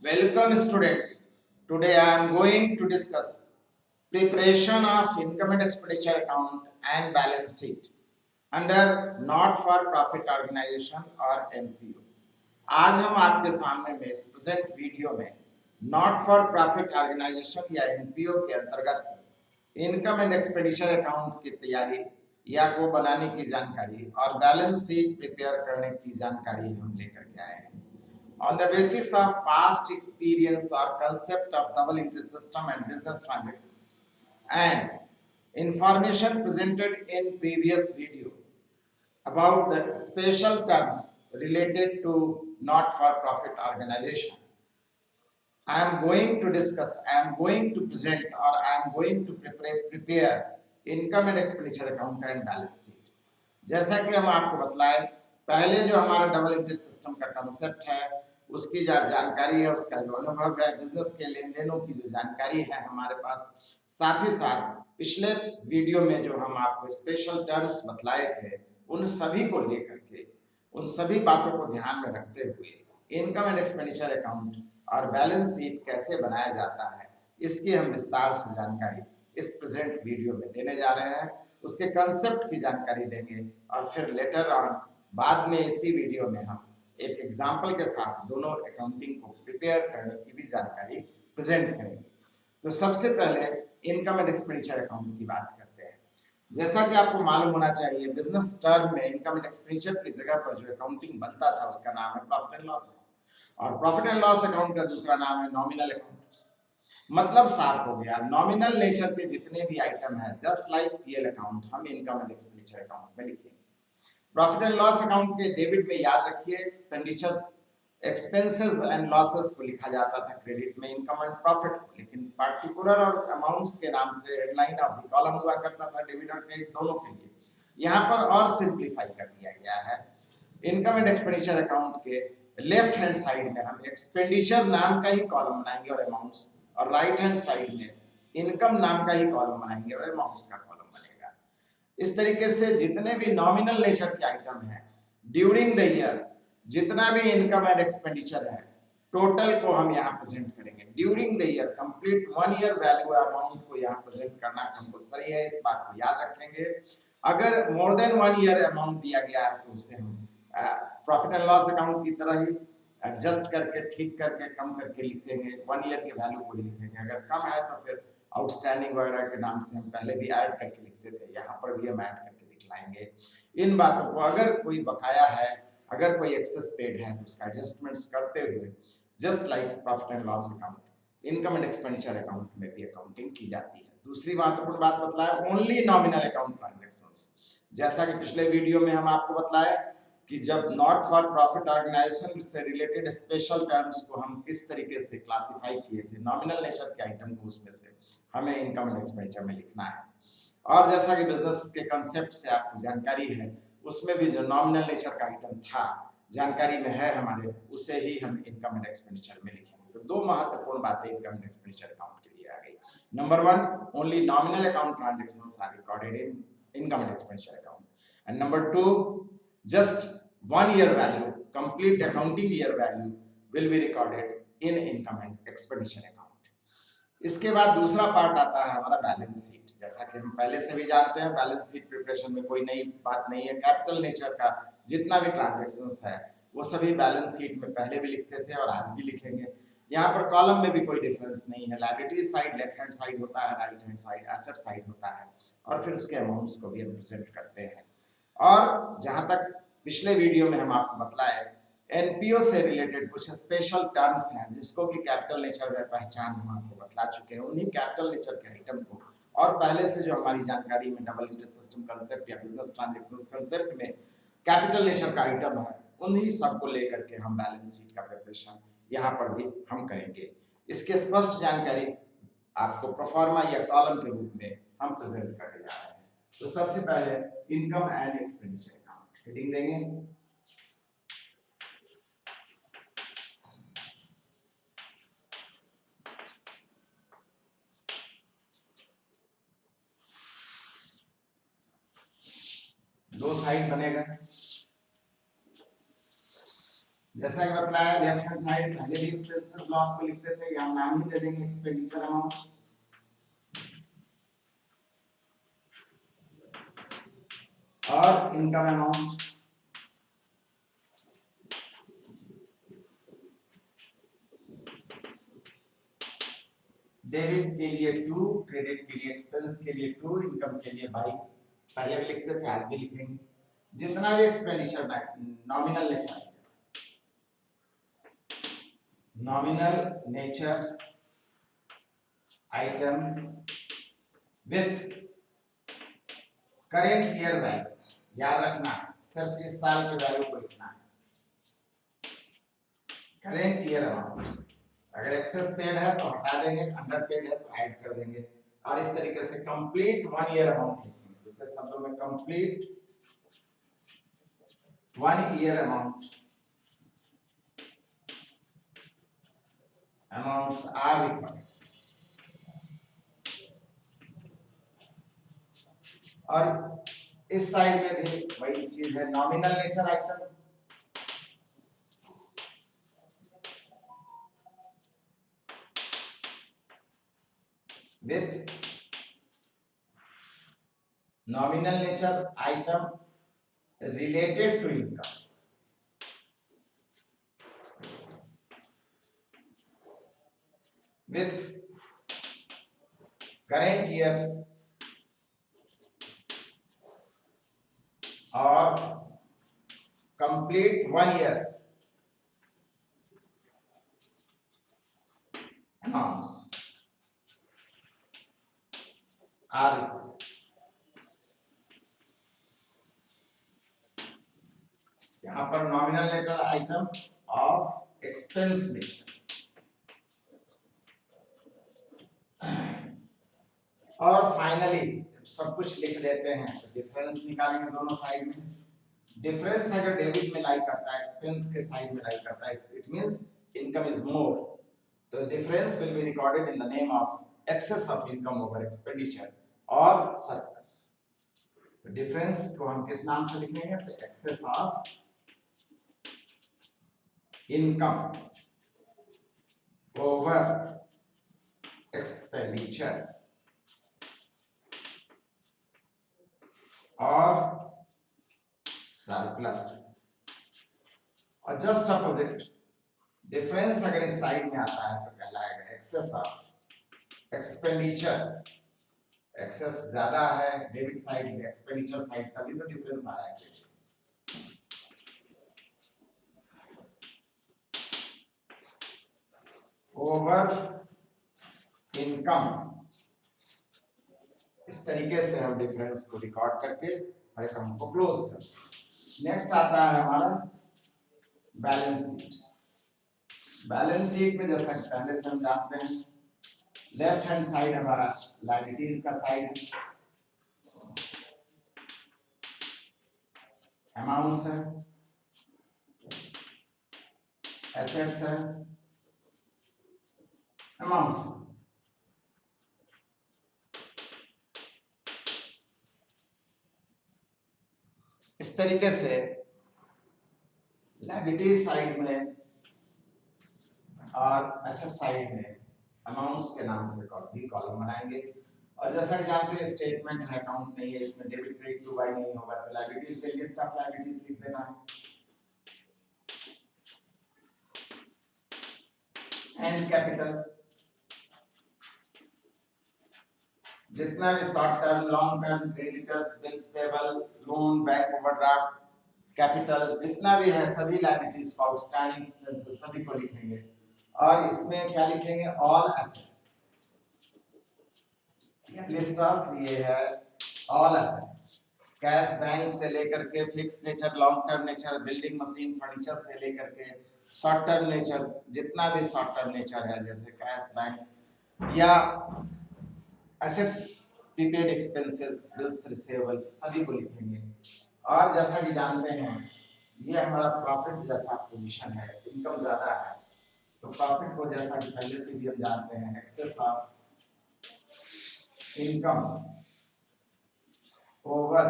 Welcome students. Today I am going to discuss preparation of income and expenditure account and balance sheet under not for profit organization or NPO. आज हम आपके सामने में इस present video में not for profit organisation या NPO के अंतर्गत इनकम एंड एक्सपेंडिचर अकाउंट की तैयारी या को बनाने की जानकारी और बैलेंस शीट प्रिपेयर करने की जानकारी हम लेकर के आए हैं on the basis of past experience or concept of double entry system and business transactions and information presented in previous video about the special terms related to not for profit organization. I am going to discuss, I am going to present or I am going to prepare income and expenditure account and balance sheet. जैसा कि हम आपको बतलाए पहले जो हमारा double entry system का concept है उसकी जो जानकारी है उसका जो अनुभव है बिजनेस के लेन देनों की जो जानकारी है हमारे पास साथ ही साथ पिछले वीडियो में जो हम आपको स्पेशल टर्म्स बतलाए थे उन सभी को लेकर के उन सभी बातों को ध्यान में रखते हुए इनकम एंड एक्सपेंडिचर अकाउंट और बैलेंस शीट कैसे बनाया जाता है इसकी हम विस्तार से जानकारी इस प्रेजेंट वीडियो में देने जा रहे हैं उसके कंसेप्ट की जानकारी देंगे और फिर लेटर ऑन बाद में इसी वीडियो में हम एक एग्जाम्पल के साथ दोनों अकाउंटिंग को प्रिपेयर करने की भी जानकारी प्रेजेंट करेंगे। तो सबसे पहले इनकम एंड एक्सपेंडिचर अकाउंट की बात करते हैं। जैसा कि आपको मालूम होना चाहिए बिजनेस टर्म में इनकम एंड एक्सपेंडिचर की जगह पर जो अकाउंटिंग बनता था उसका नाम है प्रॉफिट एंड लॉस अकाउंट और प्रॉफिट एंड लॉस अकाउंट का दूसरा नाम है नॉमिनल अकाउंट। मतलब साफ हो गया नॉमिनल नेचर के जितने भी आइटम है जस्ट लाइक पीएल अकाउंट हम इनकम एंड एक्सपेंडिचर अकाउंट में लिखेंगे। प्रॉफिट एंड लॉस अकाउंट के डेबिट में याद रखिए एक्सपेंडिचर्स एक्सपेंसेस एंड लॉसेस को लिखा जाता था क्रेडिट में इनकम एंड प्रॉफिट को, लेकिन पार्टिकुलर और अमाउंट्स के नाम से हेडलाइन ऑफ द कॉलम हुआ करता था डेबिट और क्रेडिट दोनों के लिए। यहाँ पर और सिंपलीफाई कर दिया गया है। इनकम एंड एक्सपेंडिचर अकाउंट के लेफ्ट हैंड साइड में हम एक्सपेंडिचर नाम का ही कॉलम बनाएंगे और अमाउंट्स और राइट हैंड साइड में इनकम नाम का ही कॉलम बनाएंगे और अमाउंट्स का कॉलम बनेगा। इस तरीके से जितने भी नॉमिनल नेचर के आइटम हैं ड्यूरिंग द ईयर जितना भी इनकम एंड एक्सपेंडिचर है टोटल को हम यहाँ प्रेजेंट करेंगे during the year complete 1 year value amount को यहाँ प्रेजेंट करना कंपलसरी है। इस बात को याद रखेंगे। अगर मोर देन 1 ईयर अमाउंट दिया गया है तो उसे हम प्रॉफिट एंड लॉस अकाउंट की तरह ही एडजस्ट करके ठीक करके कम करके लिखेंगे 1 ईयर के वैल्यू को ही लिखेंगे। अगर कम है तो फिर आउटस्टैंडिंग वगैरह के नाम से हम पहले भी ऐड करके लिखते थे यहाँ पर भी हम ऐड करके दिखलाएंगे इन बातों को। अगर कोई बकाया है अगर कोई एक्सेस पेड है तो उसका एडजस्टमेंट्स करते हुए just like profit and loss account income and expenditure account में भी अकाउंटिंग की जाती है। दूसरी महत्वपूर्ण बात बतलाया ओनली नॉमिनल अकाउंट ट्रांजैक्शंस। जैसा कि पिछले वीडियो में हम आपको बतलाए कि जब नॉट फॉर प्रॉफिट ऑर्गेनाइजेशन से रिलेटेड स्पेशल टर्म्स को हम किस तरीके से क्लासिफाई किए थे नॉमिनल नेचर के आइटम को उसमें से हमें इनकम एंड एक्सपेंडिचर में लिखना है। और जैसा कि बिजनेस के कंसेप्ट से आपको जानकारी है उसमें भी जो नॉमिनल नेचर का आइटम था जानकारी में है हमारे उसे ही हम इनकम एंड एक्सपेंडिचर में लिखेंगे। तो दो महत्वपूर्ण बातें इनकम एंड एक्सपेंडिचर अकाउंट के लिए आ गई। Number 1 only nominal account transactions are recorded in income and expenditure account and number 2 just 1 year value complete accounting year value will be recorded in income and expenditure account। इसके बाद दूसरा part आता है हमारा बैलेंस शीट। जैसा कि हम पहले से भी जानते हैं बैलेंस शीट प्रिपरेशन में कोई नई बात नहीं है। कैपिटल नेचर का जितना भी ट्रांजैक्शंस है वो सभी बैलेंस शीट में पहले भी लिखते थे और आज भी लिखेंगे। यहाँ पर कॉलम में भी कोई डिफरेंस नहीं है। Liability side left hand side होता है right hand side asset side होता है और फिर उसके अमाउंट्स को भी हम प्रेजेंट करते हैं। और जहां तक पिछले वीडियो में हम आपको बतलाए एनपीओ से रिलेटेड कुछ स्पेशल टर्म्स हैं जिसको कि कैपिटल नेचर में पहचान हम आपको बतला चुके हैं। उन्हीं कैपिटल नेचर के आइटम को और पहले से जो हमारी जानकारी में डबल एंट्री सिस्टम कंसेप्ट या बिजनेस ट्रांजैक्शंस कंसेप्ट में कैपिटल नेचर का आइटम है उन्हीं सबको लेकर के हम बैलेंस शीट का प्रिपरेशन यहाँ पर भी हम करेंगे। इसके स्पष्ट जानकारी आपको प्रोफार्मा या कॉलम के रूप में हम प्रेजेंट करने जा रहे हैं। तो सबसे पहले income and expenditure account heading देंगे। दो साइड बनेगा जैसा कि बताया लेफ्ट हैंड साइड पहले भी एक्सपेंसेस लॉस को लिखते थे, यहाँ नाम ही दे देंगे एक्सपेंडिचर अमाउंट और इनकम अमाउंट। डेबिट के लिए 2, क्रेडिट के लिए एक्सपेंस के लिए 2, इनकम के लिए बाई। पहले भी लिखते थे, आज भी लिखेंगे। जितना भी expenditure nominal nature, nominal nature item with current year value, याद रखना सिर्फ इस साल के वैल्यू को लिखना है। करेंट ईयर अमाउंट, अगर एक्सेस पेड है तो हटा देंगे, अंडर पेड है तो ऐड कर देंगे। और इस तरीके से कंप्लीट 1 ईयर अमाउंट लिखेंगे, दूसरे शब्दों में complete 1 year amount, amounts are required. और इस साइड में भी वही चीज है, nominal nature item with nominal nature item related to income, with current year or complete 1 year amounts are required। यहाँ पर nominal nature item of expense nature, और फाइनली सब कुछ लिख देते हैं तो डिफरेंस निकालेंगे दोनों साइड में। डिफरेंस अगर डेबिट में लाई करता है, एक्सपेंस के साइड में लाई करता है, it means income is more, तो difference will be recorded in the name of excess of income over expenditure और सरप्लस। तो डिफरेंस को हम किस नाम से लिखेंगे, तो excess of income over expenditure और सरप्लस। और जस्ट अपोजिट, डिफरेंस अगर इस साइड में आता है तो कहलाएगा एक्सेस ऑफ एक्सपेंडिचर। एक्सेस ज्यादा है डेबिट साइड में, एक्सपेंडिचर साइड, तभी तो डिफरेंस आ रहा है। ओवर इनकम, इस तरीके से हम डिफरेंस को रिकॉर्ड करके हर काम को क्लोज कर। नेक्स्ट आता है हमारा बैलेंस शीट। बैलेंस शीट में जैसा कि पहले से हम जानते हैं, लेफ्ट हैंड साइड हमारा लायबिलिटीज का साइड है, अमाउंट्स है, एसेट्स है, अमाउंट्स। इस तरीके से लायबिलिटी साइड में और एसेट साइड में अमाउंट्स के नाम से भी कॉलम बनाएंगे। और जैसा कि जानते हैं स्टेटमेंट है, अकाउंट नहीं है, इसमें डेबिट क्रेडिट टू बाई नहीं होगा, तो लायबिलिटीज के लिस्ट ऑफ लायबिलिटीज लिख देना है। एंड कैपिटल, जितना भी short term, long term, creditors, bills payable, loan, bank overdraft, capital, जितना भी है सभी लायबिलिटीज को, आउटस्टैंडिंग एक्सपेंसेस सभी को लिखेंगे। और इसमें क्या लिखेंगे, ऑल एसेट्स, लिस्ट ऑफ ये है ऑल एसेट्स, कैश बैंक से लेकर के fix nature, long term nature, building machine furniture से लेकर के शॉर्ट टर्म नेचर, जितना भी शॉर्ट टर्म नेचर है जैसे कैश बैंक या assets, prepaid expenses, bills receivable, सभी को लिखेंगे। और जैसा कि जानते हैं ये हमारा प्रॉफिट जैसा पोजीशन है, इनकम ज्यादा है, तो प्रॉफिट को जैसा कि पहले से भी हम जानते हैं, excess of income over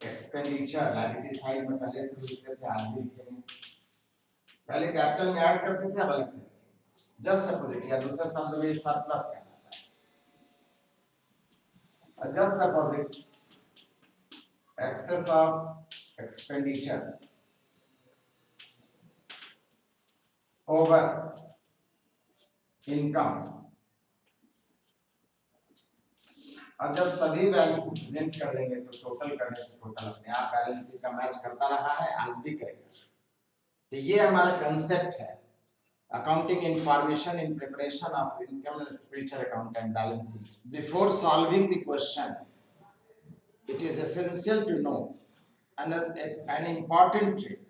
expenditure, liability side में पहले से भी लिखते थे, आज भी लिखेंगे। पहले कैपिटल में ऐड करते थे, अब अलग से जस्ट अपोजिट, या दूसरे शब्द में सरप्लस कहलाता है। Just opposite excess of expenditure over income। अब जब सभी वैल्यू को प्रेजेंट कर देंगे तो टोटल करने से टोटल अपने आप बैलेंस शीट का मैच करता रहा है, आज भी करेगा। तो ये हमारा कंसेप्ट है accounting information in preparation of income and expenditure account and balance sheet. Before solving the question, it is essential to know an important trick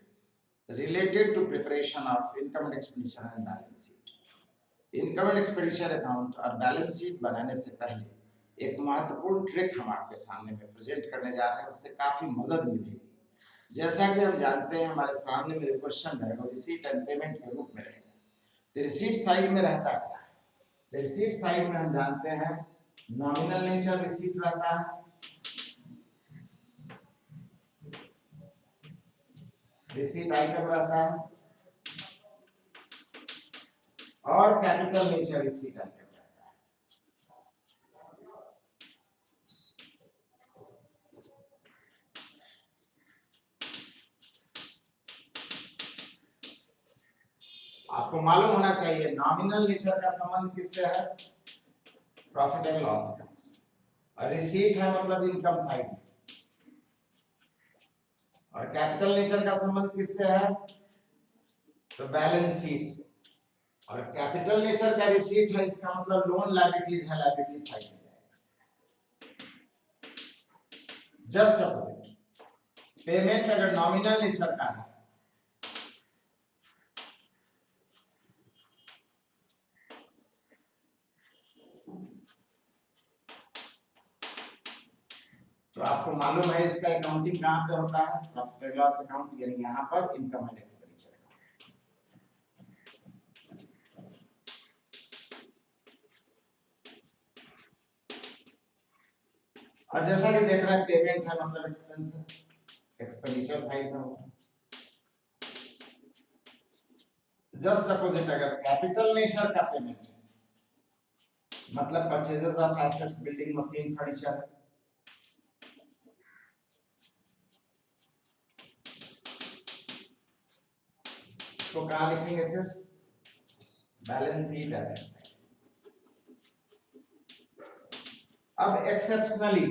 related to preparation of income and expenditure and balance sheet. Income and expenditure account और balance sheet बनाने से पहले एक महत्वपूर्ण trick हम आपके सामने में प्रेजेंट करने जा रहे हैं, उससे काफी मदद मिलेगी। जैसा कि हम जानते हैं, हमारे सामने मेरे क्वेश्चन है वो रिसीट एंड पेमेंट के रूप में रहेगा। तो रिसीट साइड में रहता है, रिसीट साइड में हम जानते हैं नॉमिनल नेचर रिसीट रहता है, रिसीट आइटम रहता है, और कैपिटल नेचर रिसीट आइटम रहता है। आपको मालूम होना चाहिए नॉमिनल नेचर का संबंध किससे है, प्रॉफिट एंड लॉस अकाउंट से, और रिसीट है मतलब इनकम साइड में, और कैपिटल नेचर का संबंध किससे है, तो बैलेंस शीट से, और कैपिटल नेचर का रिसीट है, इसका मतलब लोन लायबिलिटीज है, लायबिलिटीज साइड में जाएगा। जस्ट अपोजिट पेमेंट अगर नॉमिनल नेचर का है तो आपको मालूम है इसका अकाउंटिंग कहां पे होता है, प्रॉफिट एंड लॉस अकाउंट, यानी यहां पर इनकम एंड एक्सपेंडिचर अकाउंट। और जैसा कि देख रहे हैं पेमेंट है मतलब एक्सपेंस, एक्सपेंडिचर साइड में होगा। जस्ट अपोजिट अगर कैपिटल नेचर का पेमेंट है मतलब purchases of assets, building, machine, furniture, तो कहां लिखेंगे फिर, बैलेंस शीट एसेट्स। अब एक्सेप्शनली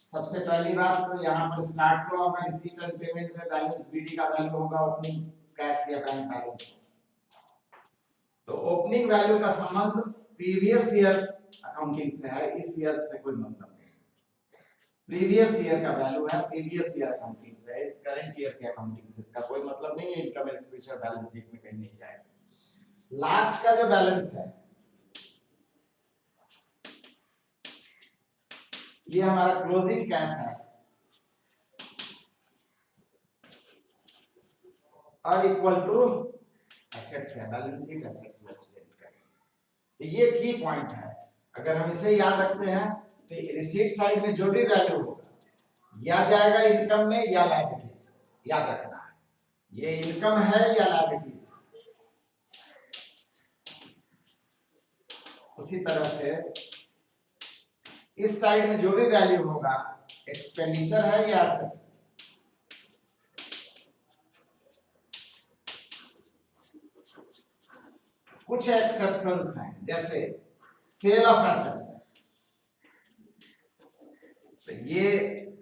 सबसे पहली बात तो यहाँ पर स्टार्ट हुआ होगा रिसीट एंड पेमेंट में बैलेंस, बीडी का वैल्यू होगा ओपनिंग कैश या बैंक बैलेंस। तो ओपनिंग वैल्यू का संबंध प्रीवियस ईयर अकाउंटिंग से है, इस ईयर से कोई मतलब नहीं। प्रीवियस ईयर का वैल्यू है, प्रीवियस ईयर अकाउंटिंग से है, इस करंट ईयर के अकाउंटिंग से इसका कोई मतलब नहीं है, इनकम एक्सपेंडिचर बैलेंस शीट में कहीं नहीं जाएगा। लास्ट का जो बैलेंस है ये हमारा क्लोजिंग कैश है, और इक्वल टू एसेट्स है, बैलेंस शीट एसेट्स में प्रेजेंट करेंगे। तो ये की पॉइंट है, अगर हम इसे याद रखते हैं तो रिसीट साइड में जो भी वैल्यू होगा या जाएगा इनकम में या लायबिलिटीज, याद रखना है ये इनकम है या लायबिलिटीज। उसी तरह से इस साइड में जो भी वैल्यू होगा एक्सपेंडिचर है या एसेट्स। कुछ एक्सेप्शंस हैं, जैसे सेल ऑफ एसेट्स है, तो ये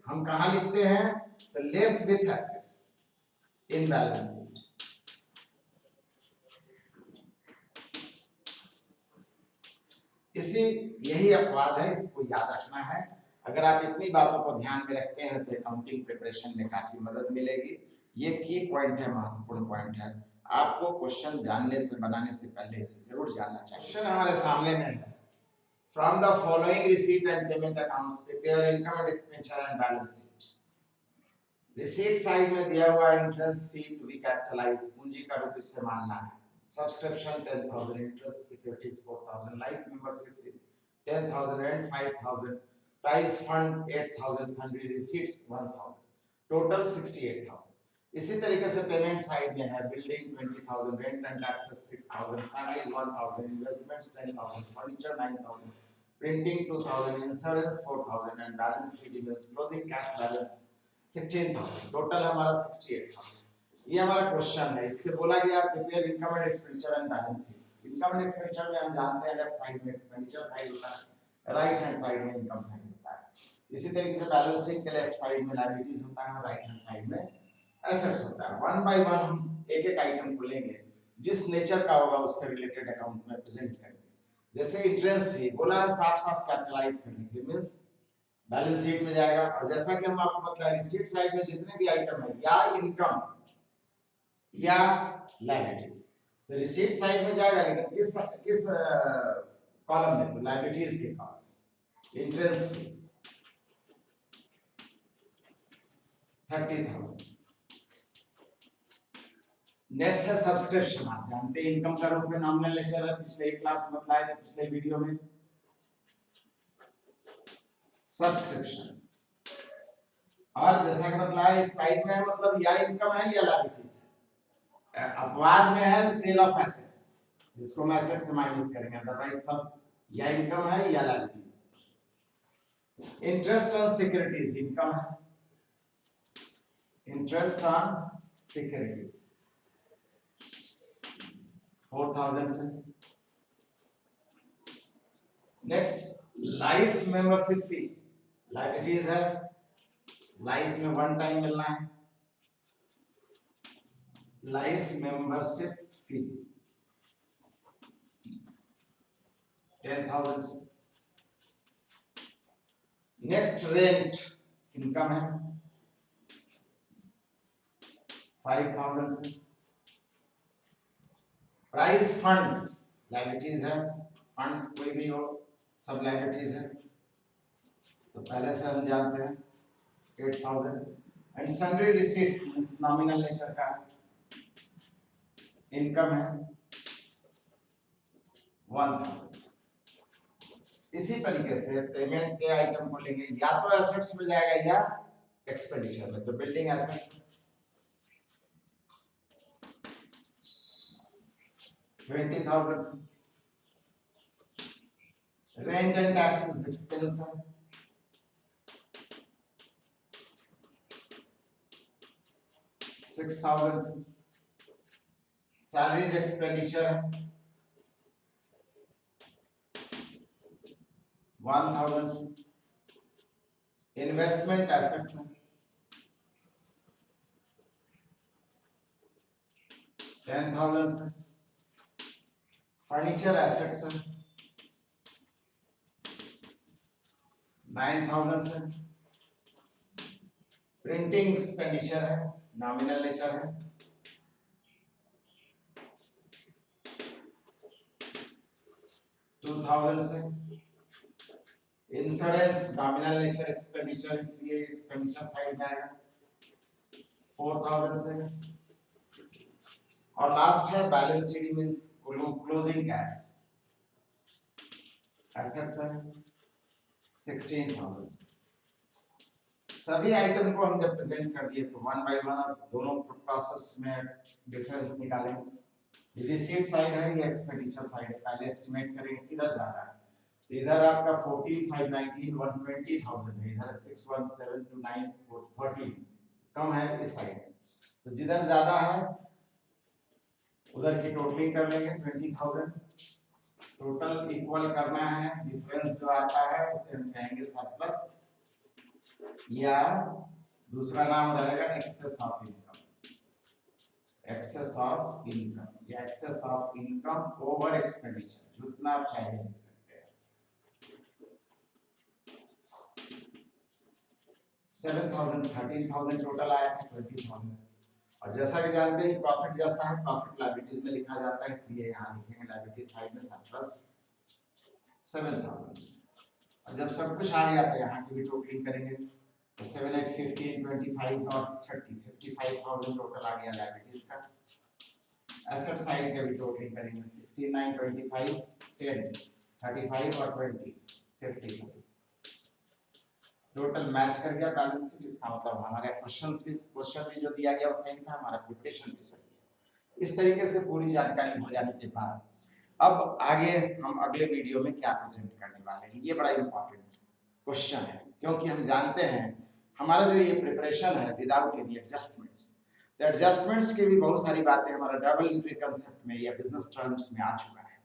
हम कहां लिखते हैं, तो less with assets in balance sheet. इसी यही अपवाद है, इसको याद रखना है। अगर आप इतनी बातों को ध्यान में रखते हैं तो अकाउंटिंग प्रिपरेशन में काफी मदद मिलेगी। ये की पॉइंट है, महत्वपूर्ण पॉइंट है, आपको क्वेश्चन जानने से बनाने से पहले इसे जरूर जानना चाहिए। क्वेश्चन हमारे सामने में है, from the following receipt and payment accounts prepare income and expenditure and balance sheet. Receipt side में दिया हुआ interest fee to be capitalise, पूंजी का रूप इससे मानना है, subscription 10,000, interest securities 4,000, life membership 10,000 and 5,000, prize fund 8,000, sundry receipts 1,000, total 68,000। इसी तरीके से पेमेंट साइड में है building 20,000, rent and taxes 6,000, salaries 1,000, investments 10,000, furniture 9,000, printing 2,000, insurance 4,000 and balance sheet में क्लोजिंग कैश बैलेंस 16,000, टोटल हमारा 68,000। ये हमारा क्वेश्चन है। इससे बोला गया prepare income and expenditure and balance sheet. Income and expenditure में हम जानते हैं लेफ्ट साइड में एक्सपेंडिचर साइड होता है, राइट हैंड साइड में इनकम साइड होता है। इसी तरीके से बैलेंस शीट के लेफ्ट साइड में लायबिलिटीज होता है और राइट हैंड साइड में एसेट्स होता है। वन बाय वन हम एक एक आइटम को लेंगे, जिस नेचर का होगा उससे रिलेटेड अकाउंट में प्रेजेंट करेंगे। जैसे इंटरेस्ट फी बोला है साफ साफ कैपिटलाइज करने के लिए, मींस बैलेंस शीट में जाएगा। और जैसा कि हम आपको बताया रिसीट साइड में जितने भी आइटम है या इनकम या लायबिलिटीज, तो रिसीट साइड में जाएगा, लेकिन किस कॉलम में? तो लायबिलिटीज के कॉलम। इंटरेस्ट फी 30,000। नेक्स्ट है सब्सक्रिप्शन। आप जानते हैं इनकम का रूप में नॉमिनल नेचर है, पिछले एक क्लास में बताया था, पिछले वीडियो में। सब्सक्रिप्शन और जैसा कि बताया इस साइड में है, मतलब या इनकम है या लायबिलिटीज है। अपवाद में है सेल ऑफ एसेट्स, जिसको हम एसेट से माइनस करेंगे, अदरवाइज सब या इनकम है या liabilities. Interest on securities income है, इंटरेस्ट ऑन सिक्योरिटीज 4,000 से। Next life membership fee, liabilities है, लाइफ में वन टाइम मिलना है। लाइफ मेंबरशिप फी 10,000 से। नेक्स्ट रेंट इनकम है 5,000 से। प्राइस फंड लायबिलिटीज है, फंड कोई भी हो सब लायबिलिटीज है, तो पहले से हम जानते हैं 8,000। And sundry receipts nominal nature का इनकम है 1,000। इसी तरीके से पेमेंट के आइटम को लेंगे, या तो एसेट्स में जाएगा या एक्सपेंडिचर में। तो building assets 20,000, rent and taxes expense है 6,000, सैलरीज एक्सपेंडिचर है 1,000, इन्वेस्टमेंट एसेट्स है 10,000, फर्नीचर एसेट्स है 9,000, प्रिंटिंग एक्सपेंडिचर है नॉमिनल नेचर है 2,000, इंश्योरेंस नॉमिनल नेचर एक्सपेंडिचर, इसलिए एक्सपेंडिचर साइड में आएगा 4,000। और लास्ट है balance sheet means closing cash assets है 16,000। सभी आइटम को हम जब प्रेजेंट कर दिए तो वन बाय वन दोनों प्रोसेस में डिफरेंस निकालेंगे। रिसीट साइड है या एक्सपेंडिचर साइड है, पहले एस्टिमेट करेंगे किधर ज्यादा है। तो इधर आपका 14,519 120,000 है, इधर 61729 430 कम है इस साइड। तो जिधर ज्यादा है उधर की टोटलिंग कर लेंगे 20,000, टोटल इक्वल करना है, डिफरेंस जो आता है उसे हम कहेंगे सरप्लस, या दूसरा नाम रहेगा excess of income. Excess of income या excess of income over expenditure, जितना आप चाहे लिख सकते हैं। 7,000 13,000 टोटल आया है 20,000। और जैसा कि जानते हैं प्रॉफिट जैसा है प्रॉफिट लायबिलिटीज में लिखा जाता है, इसलिए यहाँ लिखेंगे लायबिलिटीज साइड में सरप्लस 7,000। और जब सब कुछ आ गया तो यहाँ की भी टोटलिंग करेंगे, तो 7 8 15 25 और 30 55,000 टोटल आ गया लायबिलिटीज का। एसेट साइड का भी टोटलिंग करेंगे 69 25 10 35 और 20 55। टोटल मैच कर गया बैलेंस शीट, इसका मतलब हमारे क्वेश्चन भी जो दिया गया वो सही था, हमारा प्रिपरेशन भी सही है। इस तरीके से पूरी जानकारी हो जाने के बाद अब आगे हम अगले वीडियो में क्या प्रेजेंट करने वाले हैं, ये बड़ा इंपॉर्टेंट क्वेश्चन है, क्योंकि हम जानते हैं हमारा जो ये प्रिपरेशन है विदाउट एनी एडजस्टमेंट्स, तो एडजस्टमेंट्स की भी बहुत सारी बातें हमारा डबल एंट्री कंसेप्ट में या बिजनेस टर्म्स में आ चुका है।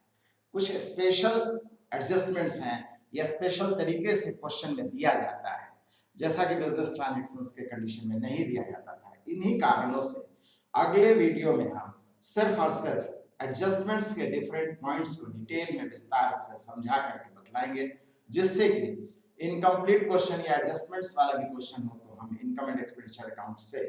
कुछ स्पेशल एडजस्टमेंट्स हैं या स्पेशल तरीके से क्वेश्चन में दिया जाता है, जैसा कि बिजनेस ट्रांजैक्शंस के कंडीशन में नहीं दिया जाता था। इन्हीं कारणों से अगले वीडियो में हम सिर्फ और सिर्फ एडजस्टमेंट्स के डिफरेंट पॉइंट्स को डिटेल में विस्तार से समझा करके बतलाएंगे, जिससे कि इनकम्प्लीट क्वेश्चन या एडजस्टमेंट्स वाला भी क्वेश्चन हो तो हम इनकम एंड एक्सपेंडिचर अकाउंट से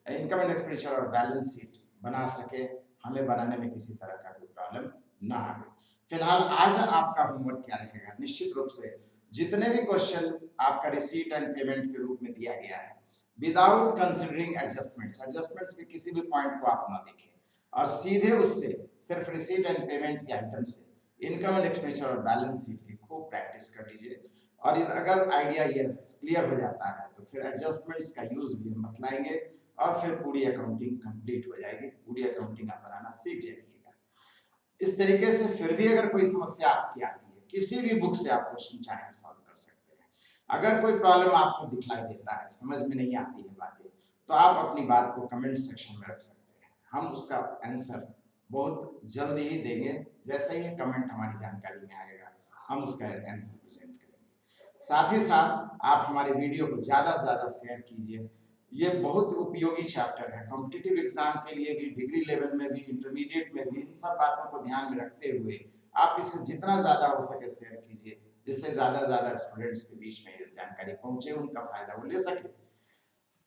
इनकम एंड एक्सपेंडिचर और बैलेंस शीट बना सके, हमें बनाने में किसी तरह का कोई प्रॉब्लम ना आए। फिलहाल आज आपका होमवर्क क्या रहेगा, निश्चित रूप से जितने भी क्वेश्चन आपका रिसीट एंड पेमेंट के रूप में दिया गया है विदाउट कंसिडरिंग एडजस्टमेंट्स के किसी भी पॉइंट को आप ना देखें और सीधे उससे सिर्फ रिसीट एंड पेमेंट के आइटम से इनकम एंड एक्सपेंडिचर और बैलेंस शीट की खूब प्रैक्टिस कर लीजिए। और अगर आइडिया ये क्लियर हो जाता है तो फिर एडजस्टमेंट्स का यूज भी हम बतलाएंगे और फिर पूरी अकाउंटिंग कंप्लीट हो जाएगी, पूरी अकाउंटिंग आप बनाना सीख जाइएगा। इस तरीके से फिर भी अगर कोई समस्या आपकी आती है, किसी भी बुक से आप क्वेश्चन चाहे सॉल्व कर सकते हैं। अगर कोई प्रॉब्लम आपको दिखलाई देता है, समझ में नहीं आती है बातें, तो आप अपनी बात को कमेंट सेक्शन में रख सकते हैं, हम उसका आंसर बहुत जल्दी ही देंगे। जैसे ही कमेंट हमारी जानकारी में आएगा हम उसका आंसर प्रेजेंट करेंगे। साथ ही साथ आप हमारे वीडियो को ज़्यादा से ज़्यादा शेयर कीजिए, ये बहुत उपयोगी चैप्टर है कॉम्पिटिटिव एग्जाम के लिए भी, डिग्री लेवल में भी, इंटरमीडिएट में भी। इन सब बातों को ध्यान में रखते हुए आप इसे जितना ज़्यादा हो सके शेयर कीजिए, जिससे ज़्यादा स्टूडेंट्स के बीच में ये जानकारी पहुंचे, उनका फायदा वो ले सके।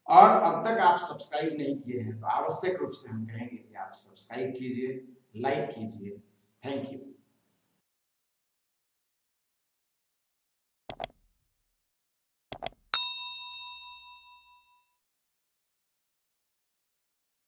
और अब तक आप सब्सक्राइब नहीं किए हैं तो आवश्यक रूप से हम कहेंगे कि आप सब्सक्राइब कीजिए, लाइक कीजिए। Thank you.